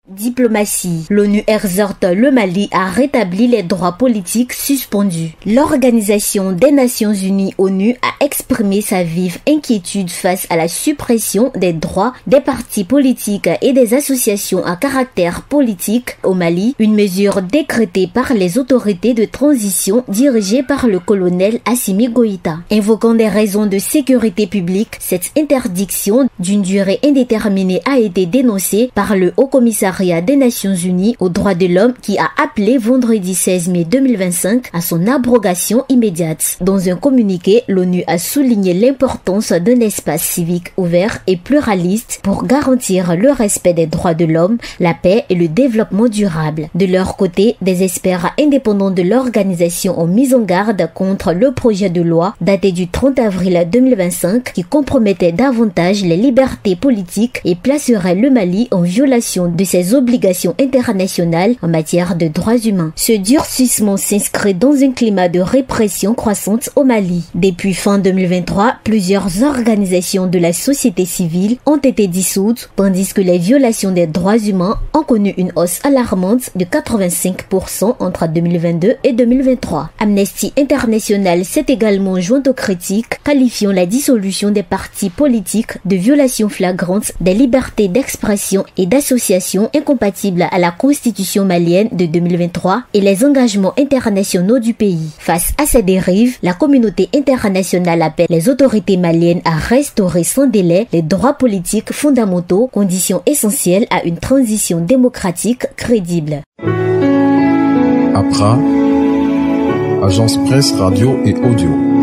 Diplomatie. L'ONU exhorte le Mali à rétablir les droits politiques suspendus. L'Organisation des Nations Unies ONU a exprimé sa vive inquiétude face à la suppression des droits des partis politiques et des associations à caractère politique au Mali, une mesure décrétée par les autorités de transition dirigées par le colonel Assimi Goïta. Invoquant des raisons de sécurité publique, cette interdiction d'une durée indéterminée a été dénoncée par le Haut-Commissariat des Nations Unies aux droits de l'homme qui a appelé vendredi 16 mai 2025 à son abrogation immédiate. Dans un communiqué, l'ONU a souligné l'importance d'un espace civique ouvert et pluraliste pour garantir le respect des droits de l'homme, la paix et le développement durable. De leur côté, des experts indépendants de l'organisation ont mis en garde contre le projet de loi daté du 30 avril 2025 qui compromettait davantage les libertés politiques et placerait le Mali en violation de ses obligations internationales en matière de droits humains. Ce durcissement s'inscrit dans un climat de répression croissante au Mali. Depuis fin 2023, plusieurs organisations de la société civile ont été dissoutes, tandis que les violations des droits humains ont connu une hausse alarmante de 85% entre 2022 et 2023. Amnesty International s'est également joint aux critiques, qualifiant la dissolution des partis politiques de violation flagrante des libertés d'expression et d'association incompatibles à la constitution malienne de 2023 et les engagements internationaux du pays. Face à ces dérives, la communauté internationale appelle les autorités maliennes à restaurer sans délai les droits politiques fondamentaux, condition essentielle à une transition démocratique crédible. APRA, Agence Presse Radio et Audio.